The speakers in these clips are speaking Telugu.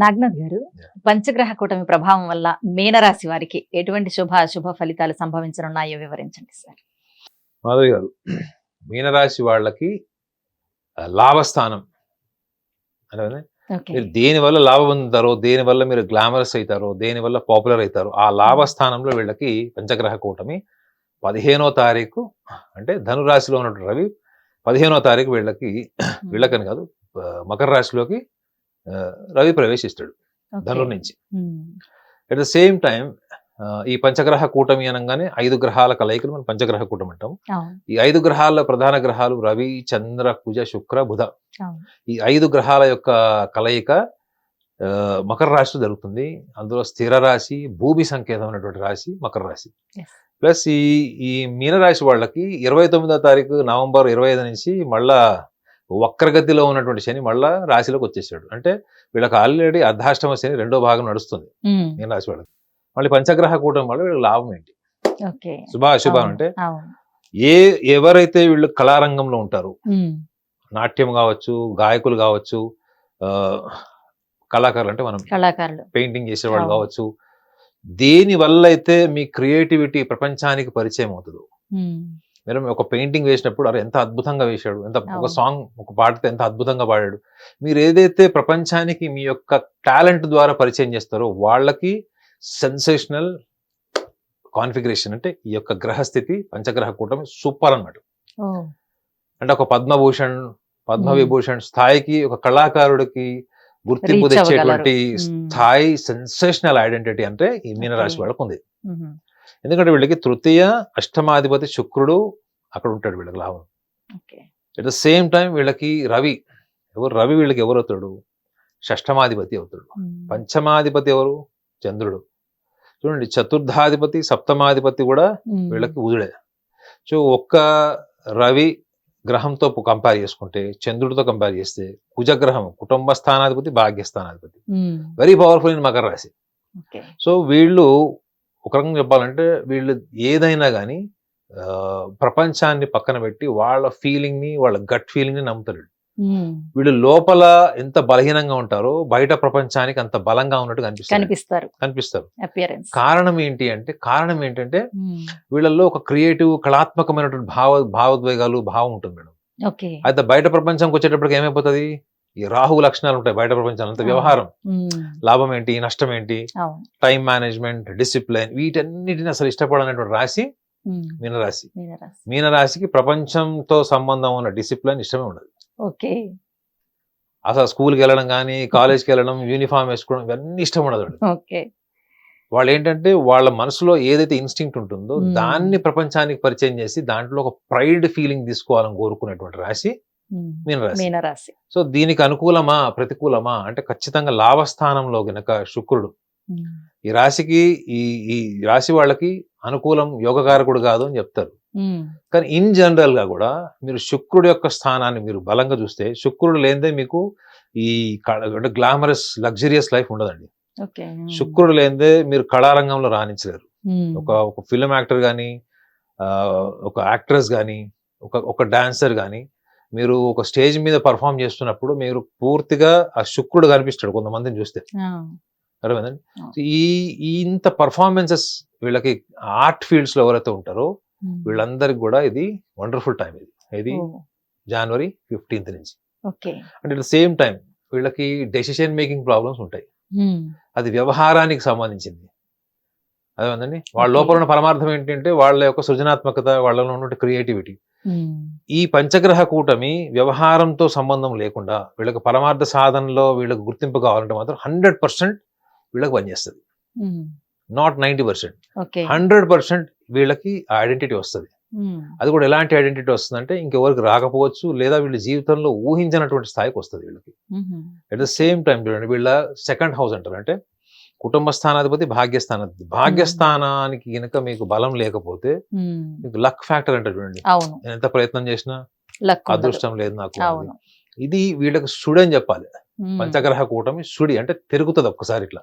నాగనాథ్ గారు, Yeah. పంచగ్రహ కూటమి ప్రభావం వల్ల మీనరాశి వారికి ఎటువంటి శుభ అశుభ ఫలితాలు సంభవించనున్నాయో వివరించండి సార్. మాధవి గారు, మీనరాశి వాళ్ళకి లాభస్థానం అంటే ఓకే. మీరు దేని వల్ల లాభం పొందుతారో, దేని వల్ల మీరు గ్లామరస్ అవుతారో, దేని వల్ల పాపులర్ అవుతారో ఆ లాభస్థానంలో వీళ్ళకి పంచగ్రహ కూటమి 15వ తారీఖు అంటే ధనురాశిలో ఉన్నటువంటి రవి 15వ తారీఖు వీళ్ళకని కాదు, మకర రాశిలోకి రవి ప్రవేశిస్తాడు ధనుర్ నుంచి. అట్ ద సేమ్ టైం ఈ పంచగ్రహ కూటమి అనగానే 5 గ్రహాల కలయికలు మనం పంచగ్రహ కూటమి అంటాం. ఈ 5 గ్రహాల ప్రధాన గ్రహాలు రవి, చంద్ర, కుజ, శుక్ర, బుధ. ఈ 5 గ్రహాల యొక్క కలయిక మకర రాశిలో జరుగుతుంది. అందులో స్థిర రాశి, భూమి సంకేతమైనటువంటి రాశి మకర రాశి. ప్లస్ ఈ మీనరాశి వాళ్ళకి 29వ తారీఖు నవంబర్ 25 నుంచి మళ్ళా వక్రగతిలో ఉన్నటువంటి శని మళ్ళా రాశిలోకి వచ్చేసాడు. అంటే వీళ్ళకి ఆల్రెడీ అర్ధాష్టమ శని 2వ భాగం నడుస్తుంది మీనరాశి వాళ్ళకి. మళ్ళీ పంచగ్రహ కూటమి వల్ల వీళ్ళకి లాభం ఏంటి, శుభాశుభం అంటే ఎవరైతే వీళ్ళు కళారంగంలో ఉంటారు, నాట్యం కావచ్చు, గాయకులు కావచ్చు, కళాకారులు అంటే మనం పెయింటింగ్ చేసేవాళ్ళు కావచ్చు, దేని వల్ల అయితే మీ క్రియేటివిటీ ప్రపంచానికి పరిచయం అవుతుందో. మీరు ఒక పెయింటింగ్ వేసినప్పుడు అరే ఎంత అద్భుతంగా వేశాడు, ఒక సాంగ్ ఒక పాటతో ఎంత అద్భుతంగా పాడాడు. మీరు ఏదైతే ప్రపంచానికి మీ యొక్క టాలెంట్ ద్వారా పరిచయం చేస్తారో వాళ్ళకి సెన్సేషనల్ కాన్ఫిగరేషన్ అంటే ఈ యొక్క గ్రహస్థితి పంచగ్రహ కూటమి సూపర్ అన్నమాట. అంటే ఒక పద్మవిభూషణ్ స్థాయికి ఒక కళాకారుడికి గుర్తింపు తెచ్చేటువంటి స్థాయి, సెన్సేషనల్ ఐడెంటిటీ అంటే ఈ మీనరాశి వాళ్ళకు ఉంది. ఎందుకంటే వీళ్ళకి తృతీయ అష్టమాధిపతి శుక్రుడు అక్కడ ఉంటాడు వీళ్ళకి లాభం. అట్ ద సేమ్ టైం వీళ్ళకి రవి వీళ్ళకి ఎవరు అవుతాడు, షష్టమాధిపతి అవుతాడు. పంచమాధిపతి ఎవరు, చంద్రుడు. చూడండి, చతుర్థాధిపతి సప్తమాధిపతి కూడా వీళ్ళకి బుధుడే. సో ఒక్క రవి గ్రహంతో కంపేర్ చేసుకుంటే, చంద్రుడితో కంపేర్ చేస్తే కుజగ్రహం కుటుంబ స్థానాధిపతి, భాగ్యస్థానాధిపతి, వెరీ పవర్ఫుల్ ఇన్ మకర రాశి. సో వీళ్ళు ఒక రకంగా చెప్పాలంటే వీళ్ళు ఏదైనా కానీ ప్రపంచాన్ని పక్కన పెట్టి వాళ్ళ ఫీలింగ్ ని, వాళ్ళ గట్ ఫీలింగ్ ని నమ్ముతారు. వీళ్ళు లోపల ఎంత బలహీనంగా ఉంటారో బయట ప్రపంచానికి అంత బలంగా ఉన్నట్టు కనిపిస్తారు. కారణం ఏంటంటే వీళ్ళల్లో ఒక క్రియేటివ్, కళాత్మకమైనటువంటి భావోద్వేగాలు, భావం ఉంటుంది మేడం. అయితే బయట ప్రపంచంకి వచ్చేటప్పటికి ఏమైపోతుంది, ఈ రాహు లక్షణాలు ఉంటాయి బయట ప్రపంచంలో. అంత వ్యవహారం, లాభం ఏంటి, నష్టం ఏంటి, టైం మేనేజ్మెంట్, డిసిప్లిన్, వీటన్నిటిని అసలు ఇష్టపడనటువంటి రాశి మీనరాశి. మీనరాశికి ప్రపంచంతో సంబంధం ఉన్న డిసిప్లిన్ ఇష్టమే ఉండదు. అసలు స్కూల్కి వెళ్ళడం కానీ, కాలేజ్కి వెళ్ళడం, యూనిఫామ్ వేసుకోవడం ఇవన్నీ ఇష్టం ఉండదు. వాళ్ళు ఏంటంటే వాళ్ళ మనసులో ఏదైతే ఇన్స్టింక్ట్ ఉంటుందో దాన్ని ప్రపంచానికి పరిచయం చేసి దాంట్లో ఒక ప్రైడ్ ఫీలింగ్ తీసుకోవాలని కోరుకునేటువంటి రాశి మీనరాశి. సో దీనికి అనుకూలమా ప్రతికూలమా అంటే ఖచ్చితంగా లాభస్థానంలో గనక శుక్రుడు ఈ రాశికి, ఈ రాశి వాళ్ళకి అనుకూలం, యోగకారకుడు కాదు అని చెప్తారు. కానీ ఇన్ జనరల్ గా కూడా మీరు శుక్రుడు యొక్క స్థానాన్ని మీరు బలంగా చూస్తే, శుక్రుడు లేనిదే మీకు ఈ గ్లామరస్ లగ్జరియస్ లైఫ్ ఉండదండి. శుక్రుడు లేనిదే మీరు కళారంగంలో రాణించలేరు. ఒక ఫిల్మ్ యాక్టర్ గాని, ఒక యాక్ట్రెస్ గాని, ఒక డాన్సర్ గాని, మీరు ఒక స్టేజ్ మీద పర్ఫామ్ చేస్తున్నప్పుడు మీరు పూర్తిగా ఆ శుక్రుడు కనిపిస్తాడు కొంతమందిని చూస్తే. అర్థమైందండి. ఇంత పర్ఫార్మెన్సెస్ వీళ్ళకి ఆర్ట్ ఫీల్డ్స్ లో ఎవరైతే ఉంటారో వీళ్ళందరికి కూడా ఇది వండర్ఫుల్ టైం. ఇది జనవరి 15th నుంచి. అంటే అట్ ద సేమ్ టైం వీళ్ళకి డెసిషన్ మేకింగ్ ప్రాబ్లమ్స్ ఉంటాయి. అది వ్యవహారానికి సంబంధించింది. అదేందండి, వాళ్ళ లోపల ఉన్న పరమార్థం ఏంటంటే వాళ్ళ యొక్క సృజనాత్మకత, వాళ్ళలో ఉన్న క్రియేటివిటీ. ఈ పంచగ్రహ కూటమి వ్యవహారంతో సంబంధం లేకుండా వీళ్ళకి పరమార్థ సాధనలో వీళ్ళకి గుర్తింపు కావాలంటే మాత్రం 100% వీళ్ళకి పనిచేస్తుంది. నాట్ 90%, 100% వీళ్ళకి ఐడెంటిటీ వస్తుంది. అది కూడా ఎలాంటి ఐడెంటిటీ వస్తుందంటే ఇంకెవరికి రాకపోవచ్చు, లేదా వీళ్ళ జీవితంలో ఊహించినటువంటి స్థాయికి వస్తుంది వీళ్ళకి. అట్ ద సేమ్ టైం చూడండి, వీళ్ళ సెకండ్ హౌస్ అంటారు, అంటే కుటుంబ స్థానాధిపతి, భాగ్యస్థానాధిపతి. భాగ్యస్థానానికి గనక మీకు బలం లేకపోతే మీకు లక్ ఫ్యాక్టర్ అంటారు చూడండి. నేను ఎంత ప్రయత్నం చేసినా అదృష్టం లేదు నాకు. ఇది వీళ్ళకి సుడి అని చెప్పాలి. పంచగ్రహ కూటమి సుడి అంటే తిరుగుతుంది ఒక్కసారి ఇట్లా.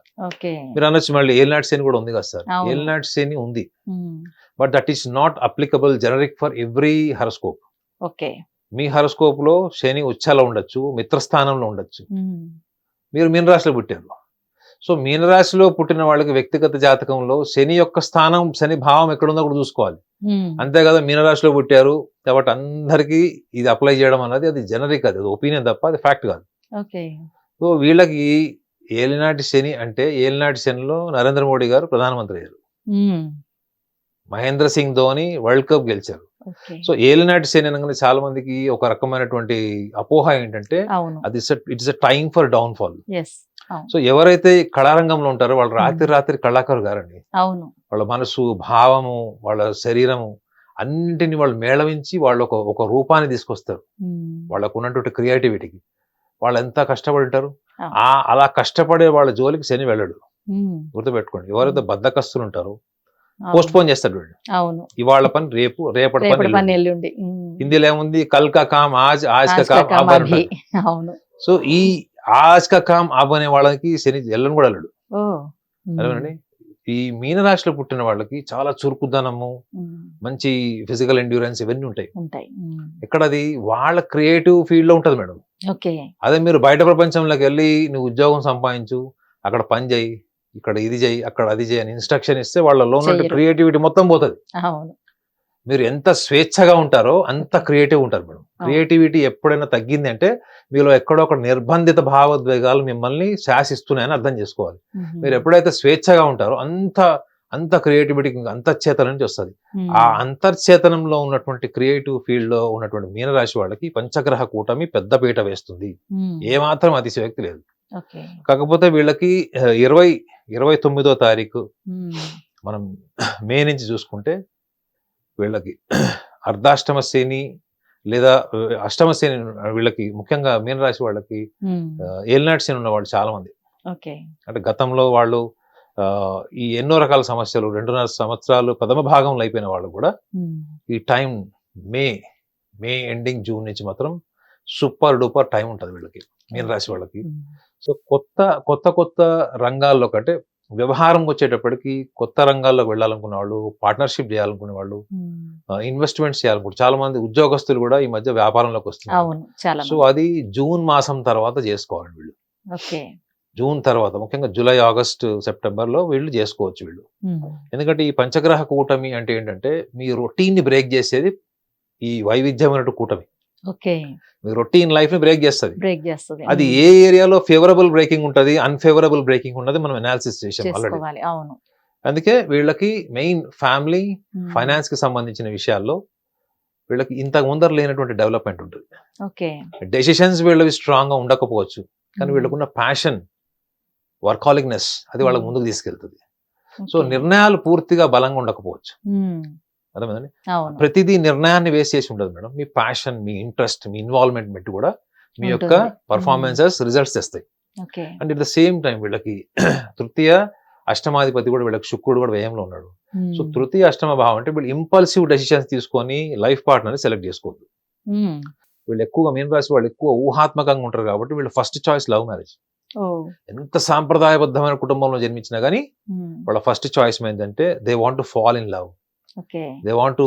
మీరు అనొచ్చు మళ్ళీ ఏలినాటి శని కూడా ఉంది కదా సార్. ఏలినాటి శని ఉంది, but that is not applicable generic for every horoscope. Me horoscope లో శని ఉచ్చాలో ఉండొచ్చు, మిత్రస్థానంలో ఉండొచ్చు. మీరు మీనరాశిలో పుట్టారు, సో మీనరాశిలో పుట్టిన వాళ్ళకి వ్యక్తిగత జాతకంలో శని యొక్క స్థానం, శని భావం ఎక్కడుందో కూడా చూసుకోవాలి. అంతే కదా, మీనరాశిలో పుట్టారు కాబట్టి అందరికీ ఇది అప్లై చేయడం అన్నది అది జనరిక్, అది ఒపీనియన్ తప్ప అది ఫ్యాక్ట్ కాదు. ఓకే. సో వీళ్ళకి ఏలినాటి శని అంటే, ఏలినాటి శనిలో నరేంద్ర మోడీ గారు ప్రధానమంత్రి అయ్యారు, మహేంద్ర సింగ్ ధోని వరల్డ్ కప్ గెలిచారు. సో ఏలినాటి శని అనగానే చాలా మందికి ఒక రకమైనటువంటి అపోహ ఏంటంటే అది it's a time for down fall. So ఎవరైతే కళారంగంలో ఉంటారో వాళ్ళు రాత్రి కళాకారు గారండి. వాళ్ళ మనసు, భావము, వాళ్ళ శరీరము అన్నింటినీ వాళ్ళు మేళవించి వాళ్ళు ఒక రూపాన్ని తీసుకొస్తారు వాళ్ళకు ఉన్నటువంటి క్రియేటివిటీకి. వాళ్ళు ఎంత కష్టపడి ఉంటారు, అలా కష్టపడే వాళ్ళ జోలికి శని వెళ్ళడు. గుర్తుపెట్టుకోండి, ఎవరైతే బద్ధకస్తులు ఉంటారో పోస్ట్ పోన్ చేస్తాడు వీళ్ళు. ఇవాళ పని రేపు, రేపటి పని ఎల్లుండి. హిందీలో ఏముంది, కల్ కా కామ్ ఆజ్, ఆజ్ కా కామ్ అబ్ అని. సో ఈ ఆజ్ కా కామ్ అబ్ అనే వాళ్ళకి శని ఎల్లని కూడా వెళ్ళడు. అలాగండి ఈ మీనరాశిలో పుట్టిన వాళ్ళకి చాలా చురుకుదనము, మంచి ఫిజికల్ ఎండ్యూరెన్స్ ఇవన్నీ ఉంటాయి. ఇక్కడ అది వాళ్ళ క్రియేటివ్ ఫీల్డ్ లో ఉంటది మేడం. అదే మీరు బయట ప్రపంచంలోకి వెళ్ళి నువ్వు ఉద్యోగం సంపాదించు, అక్కడ పని చేయి, ఇక్కడ ఇది చేయి, అక్కడ అది చేయి అని ఇన్స్ట్రక్షన్ ఇస్తే వాళ్ళలో ఉన్న క్రియేటివిటీ మొత్తం పోతుంది. మీరు ఎంత స్వేచ్ఛగా ఉంటారో అంత క్రియేటివ్ ఉంటారు మేడం. క్రియేటివిటీ ఎప్పుడైనా తగ్గింది అంటే మీలో ఎక్కడో ఒక నిర్బంధిత భావోద్వేగాలు మిమ్మల్ని శాసిస్తున్నాయని అర్థం చేసుకోవాలి. మీరు ఎప్పుడైతే స్వేచ్ఛగా ఉంటారో అంత క్రియేటివిటీ అంతర్చేతనం నుంచి వస్తుంది. ఆ అంతర్చేతనంలో ఉన్నటువంటి క్రియేటివ్ ఫీల్డ్ లో ఉన్నటువంటి మీనరాశి వాళ్ళకి పంచగ్రహ కూటమి పెద్ద పీట వేస్తుంది, ఏమాత్రం అతిశయోక్తి లేదు. కాకపోతే వీళ్ళకి 29వ తారీఖు మనం మే నుంచి చూసుకుంటే వీళ్ళకి అర్ధాష్టమ శని లేదా అష్టమ శని, వీళ్ళకి ముఖ్యంగా మీనరాశి వాళ్ళకి ఏలినాటి శని ఉన్న వాళ్ళు చాలా మంది. అంటే గతంలో వాళ్ళు ఈ ఎన్నో రకాల సమస్యలు 2.5 సంవత్సరాలు ప్రథమ భాగంలో అయిపోయిన వాళ్ళు కూడా ఈ టైం మే ఎండింగ్ జూన్ నుంచి మాత్రం సూపర్ డూపర్ టైం ఉంటుంది వీళ్ళకి, మీనరాశి వాళ్ళకి. సో కొత్త రంగాల్లో కంటే వ్యవహారం వచ్చేటప్పటికి కొత్త రంగాల్లోకి వెళ్ళాలనుకున్న వాళ్ళు, పార్ట్నర్షిప్ చేయాలనుకునే వాళ్ళు, ఇన్వెస్ట్మెంట్స్ చేయాలనుకుంటే చాలా మంది ఉద్యోగస్తులు కూడా ఈ మధ్య వ్యాపారంలోకి వస్తున్నారు. సో అది జూన్ మాసం తర్వాత చేసుకోవాలి వీళ్ళు. జూన్ తర్వాత ముఖ్యంగా జూలై, ఆగస్టు, సెప్టెంబర్ లో వీళ్ళు చేసుకోవచ్చు వీళ్ళు. ఎందుకంటే ఈ పంచగ్రహ కూటమి అంటే ఏంటంటే మీ రొటీన్ ని బ్రేక్ చేసేది ఈ వైవిధ్యమైన కూటమి. మీ రొటీన్ లైఫ్ ని బ్రేక్ చేస్తుంది. అది ఏ ఏరియాలో ఫేవరబుల్ బ్రేకింగ్ ఉంటది, అన్ఫేవరబుల్ బ్రేకింగ్ ఉన్నది మనం అనాలిసిస్ చేసాం ఆల్రెడీ. అందుకే వీళ్ళకి మెయిన్ ఫ్యామిలీ, ఫైనాన్స్ కి సంబంధించిన విషయాల్లో వీళ్ళకి ఇంతకు ముందర లేనటువంటి డెవలప్మెంట్ ఉంటుంది. డెసిషన్స్ వీళ్ళవి స్ట్రాంగ్ గా ఉండకపోవచ్చు, కానీ వీళ్ళకున్న ప్యాషన్, వర్కాలిక్నెస్ అది వాళ్ళకి ముందుకు తీసుకెళ్తుంది. సో నిర్ణయాలు పూర్తిగా బలంగా ఉండకపోవచ్చు, అర్థమైందండి. ప్రతిదీ నిర్ణయాన్ని వేస్ట్ చేసి ఉండదు మేడం. మీ ప్యాషన్, మీ ఇంట్రెస్ట్, మీ ఇన్వాల్వ్మెంట్ బట్టి కూడా మీ యొక్క పర్ఫార్మెన్సెస్ రిజల్ట్స్ తెస్తాయి. And at the same time వీళ్ళకి తృతీయ అష్టమాధిపతి కూడా వీళ్ళకి శుక్రుడు కూడా వ్యయంలో ఉన్నాడు. సో తృతీయ అష్టమ భావం అంటే వీళ్ళు ఇంపల్సివ్ డెసిషన్స్ తీసుకొని లైఫ్ పార్ట్నర్ సెలెక్ట్ చేసుకోవద్దు. వీళ్ళు ఎక్కువగా మీనరాశి వాళ్ళు ఎక్కువ ఊహాత్మకంగా ఉంటారు కాబట్టి వీళ్ళు ఫస్ట్ చాయిస్ లవ్ మ్యారేజ్. ఎంత సాంప్రదాయబద్ధమైన కుటుంబంలో జన్మించినా గానీ వాళ్ళ ఫస్ట్ చాయిస్ ఏంటంటే they want to fall in love, they want to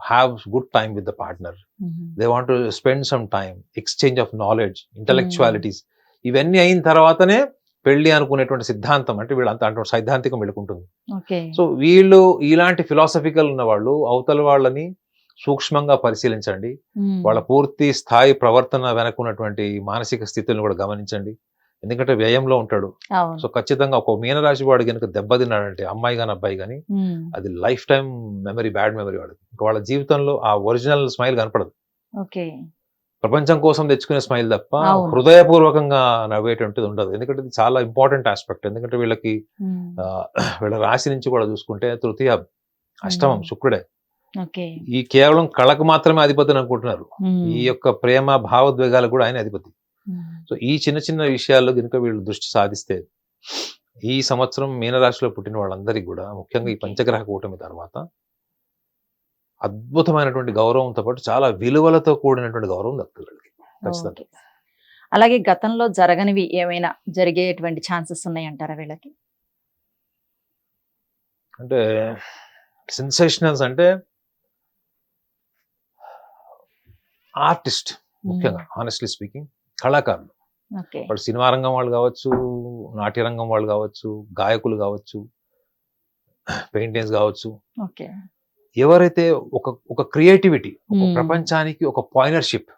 have good time with the partner, they want to spend some time, exchange of knowledge, intellectualities. ఇవన్నీ అయిన తర్వాతనే పెళ్లి అనుకునేటువంటి సిద్ధాంతం, అంటే వీళ్ళు అంత సైద్ధాంతికం వెళ్ళుకుంటుంది. సో వీళ్ళు ఇలాంటి ఫిలాసఫికల్ ఉన్న వాళ్ళు అవతల వాళ్ళని సూక్ష్మంగా పరిశీలించండి, వాళ్ళ పూర్తి స్థాయి ప్రవర్తన వెనకున్నటువంటి మానసిక స్థితులను కూడా గమనించండి. ఎందుకంటే వ్యయంలో ఉంటాడు. సో ఖచ్చితంగా ఒక మీనరాశి వాడు కనుక దెబ్బతిన్నాడంటే, అమ్మాయి కానీ అబ్బాయి కానీ, అది life time memory, bad memory వాడు. ఇంకా వాళ్ళ జీవితంలో ఆ ఒరిజినల్ స్మైల్ కనపడదు. ప్రపంచం కోసం తెచ్చుకునే స్మైల్ తప్ప హృదయపూర్వకంగా నవ్వేటువంటిది ఉండదు. ఎందుకంటే ఇది చాలా ఇంపార్టెంట్ ఆస్పెక్ట్. ఎందుకంటే వీళ్ళకి వీళ్ళ రాశి నుంచి కూడా చూసుకుంటే తృతీయ అష్టమం శుక్రుడే. ఈ కేవలం కళకు మాత్రమే అధిపతి అనుకుంటున్నారు, ఈ యొక్క ప్రేమ భావోద్వేగాలకు కూడా ఆయన అధిపతి. సో ఈ చిన్న విషయాల్లో కనుక వీళ్ళు దృష్టి సాధిస్తే ఈ సంవత్సరం మీనరాశిలో పుట్టిన వాళ్ళందరికీ కూడా, ముఖ్యంగా ఈ పంచగ్రహ కూటమి తర్వాత అద్భుతమైనటువంటి గౌరవంతో పాటు చాలా విలువలతో కూడినటువంటి గౌరవం దక్కుతుంది వీళ్ళకి ఖచ్చితంగా. అలాగే గతంలో జరగనివి ఏమైనా జరిగేటువంటి ఛాన్సెస్ ఉన్నాయంటారా వీళ్ళకి? అంటే సెన్సేషనల్స్ అంటే ఆర్టిస్ట్, ముఖ్యంగా హానెస్ట్లీ స్పీకింగ్ కళాకారులు, వాళ్ళు సినిమా రంగం వాళ్ళు కావచ్చు, నాట్యరంగం వాళ్ళు కావచ్చు, గాయకులు కావచ్చు, పెయింటింగ్స్ కావచ్చు, ఓకే. ఎవరైతే ఒక క్రియేటివిటీ, ఒక Hmm. ప్రపంచానికి ఒక పాయినర్షిప్,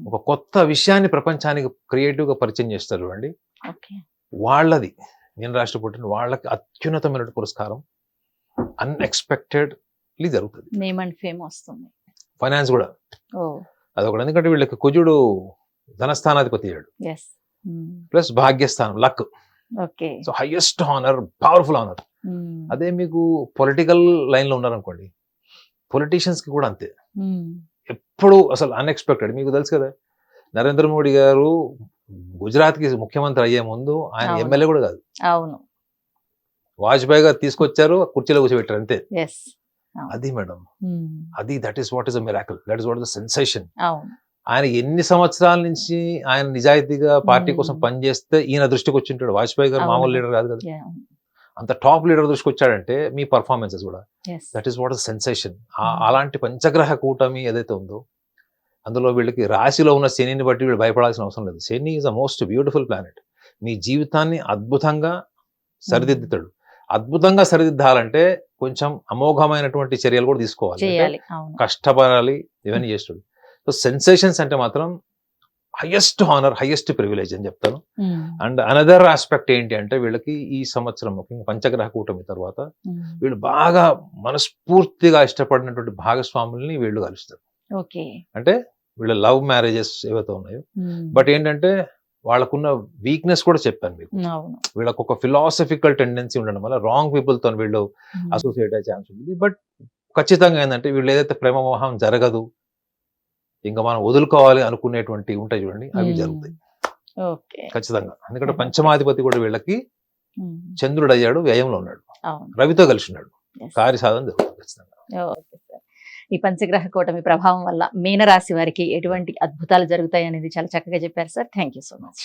ఒక కొత్త విషయాన్ని ప్రపంచానికి క్రియేటివ్ గా పరిచయం చేస్తారు అండి, ఓకే. వాళ్ళది నేను రాష్ట్ర పుట్టిన వాళ్ళకి అత్యున్నతమైన పురస్కారం అన్ఎక్స్పెక్టెడ్లీ జరుగుతుంది. నేమ్ అండ్ ఫేమ్ వస్తుంది. ఫైనాన్స్ కూడా ఓ అదొకటి, ఎందుకంటే వీళ్ళకి కుజుడు ధనస్థానాధిపతి అయ్యాడు, ఎస్. ప్లస్ భాగ్యస్థానం luck. Okay. So highest honour, powerful honour. అదే మీకు పొలిటికల్ లైన్ లో ఉన్నారనుకోండి, పొలిటీషియన్స్ కి కూడా అంతే, ఎప్పుడు అసలు అన్ఎక్స్పెక్టెడ్. మీకు తెలుసు కదా, నరేంద్ర మోడీ గారు గుజరాత్ కి ముఖ్యమంత్రి అయ్యే ముందు ఆయన అవును. ఎమ్మెల్యే కూడా కాదు, అవును. వాజ్పేయి గారు తీసుకొచ్చారు, కుర్చీలో కూర్చోబెట్టారు అంతే. ఎస్. అది మేడం, అది that is what is a miracle, that is what is the sensation. అవును. ఆయన ఎన్ని సంవత్సరాల నుంచి ఆయన నిజాయితీగా పార్టీ కోసం పనిచేస్తే ఈయన దృష్టికి వచ్చి ఉంటాడు. వాజ్పేయి గారు మామూలు అవును. లీడర్ కాదు కదా, Yeah. అంత టాప్ లీడర్ దృష్టికి వచ్చాడంటే మీ పర్ఫార్మెన్సెస్ కూడా, Yes. That is what is sensation. అలాంటి పంచగ్రహ కూటమి ఏదైతే ఉందో, అందులో వీళ్ళకి రాశిలో ఉన్న శనిని బట్టి వీళ్ళు భయపడాల్సిన అవసరం లేదు. Shani is the most beautiful planet. మీ జీవితాన్ని అద్భుతంగా సరిదిద్దుతాడు. అద్భుతంగా సరిదిద్దాలంటే కొంచెం అమోఘమైనటువంటి చర్యలు కూడా తీసుకోవాలి, చేయాలి. అవును. కష్టపడాలి, ఇవన్నీ చేస్తాడు. సో సెన్సేషన్స్ అంటే మాత్రం హైయెస్ట్ హానర్, హైయెస్ట్ ప్రివిలేజ్ అని చెప్తాను. అండ్ అనదర్ ఆస్పెక్ట్ ఏంటి అంటే, వీళ్ళకి ఈ సంవత్సరం ముఖ్యంగా పంచగ్రహ కూటమి తర్వాత వీళ్ళు బాగా మనస్ఫూర్తిగా ఇష్టపడినటువంటి భాగస్వాముల్ని వీళ్ళు కలుస్తారు. ఓకే. అంటే వీళ్ళ లవ్ మ్యారేజెస్ ఏవైతే ఉన్నాయో, బట్ ఏంటంటే వాళ్ళకున్న వీక్నెస్ కూడా చెప్పాను మీకు. అవును. వీళ్ళకు ఒక ఫిలాసఫికల్ టెండెన్సీ ఉండడం వల్ల రాంగ్ పీపుల్ తో వీళ్ళు అసోసియేట్ అయ్యే ఛాన్స్ ఉంటుంది. బట్ ఖచ్చితంగా ఏంటంటే వీళ్ళు ఏదైతే ప్రేమ మోహం జరగదు, ఇంకా మనం వదులుకోవాలి అనుకునేటువంటి ఉంటాయి చూడండి, అవి జరుగుతాయి ఓకే. ఖచ్చితంగా. ఎందుకంటే పంచమాధిపతి కూడా వీళ్ళకి చంద్రుడు అయ్యాడు, వ్యయంలో ఉన్నాడు, అవును. రవితో కలిసి ఉన్నాడు, Yes. కార్యసాధన జరుగుతుంది ఖచ్చితంగా. Okay sir. ఈ పంచగ్రహ కూటమి ప్రభావం వల్ల మీనరాశి వారికి ఎటువంటి అద్భుతాలు జరుగుతాయి అనేది చాలా చక్కగా చెప్పారు sir. Thank you so much.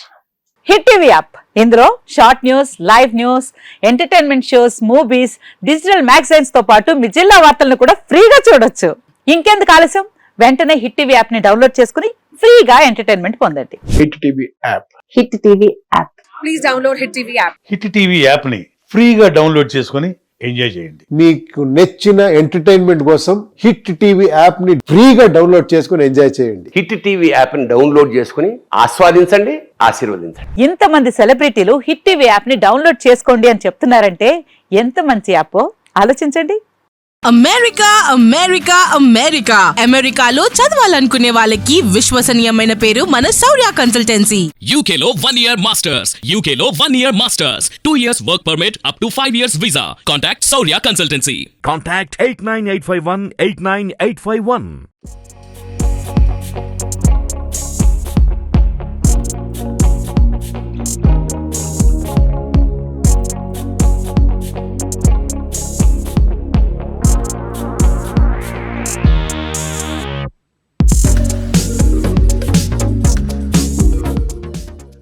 Hit TV app, ఇందులో short news, live news, entertainment shows, movies, digital magazines తో పాటు మీ జిల్లా వార్తలను కూడా ఫ్రీగా చూడొచ్చు. ఇంకెందుకు ఆలస్యం, వెంటనే హిట్ టీవీ యాప్ ని డౌన్లోడ్ చేసుకుని ఫ్రీగా ఎంటర్టైన్మెంట్ పొందండి. Hit TV app. Hit TV app. Please download Hit TV app. Hit TV యాప్ని ఫ్రీగా డౌన్లోడ్ చేసుకొని ఎంజాయ్ చేయండి. మీకు నచ్చిన ఎంటర్టైన్మెంట్ కోసం హిట్ టీవీ యాప్ ని ఫ్రీగా డౌన్లోడ్ చేసుకుని ఎంజాయ్ చేయండి. హిట్ టీవీ యాప్ని డౌన్లోడ్ చేసుకుని ఆస్వాదించండి, ఆశీర్వదించండి. ఇంతమంది సెలబ్రిటీలు హిట్ టీవీ యాప్ ని డౌన్లోడ్ చేసుకోండి అని చెప్తున్నారంటే ఎంత మంచి యాప్ ఆలోచించండి. అమెరికా అమెరికా అమెరికా అమెరికాలో చదవాలనుకునే వాళ్ళకి విశ్వసనీయమైన పేరు మన శౌర్య consultancy. UK Law 1 Year Masters. UK Law 1 Year Masters. 2 years work permit up to 5 years visa. Contact Saurya Consultancy. Contact 89851 89851.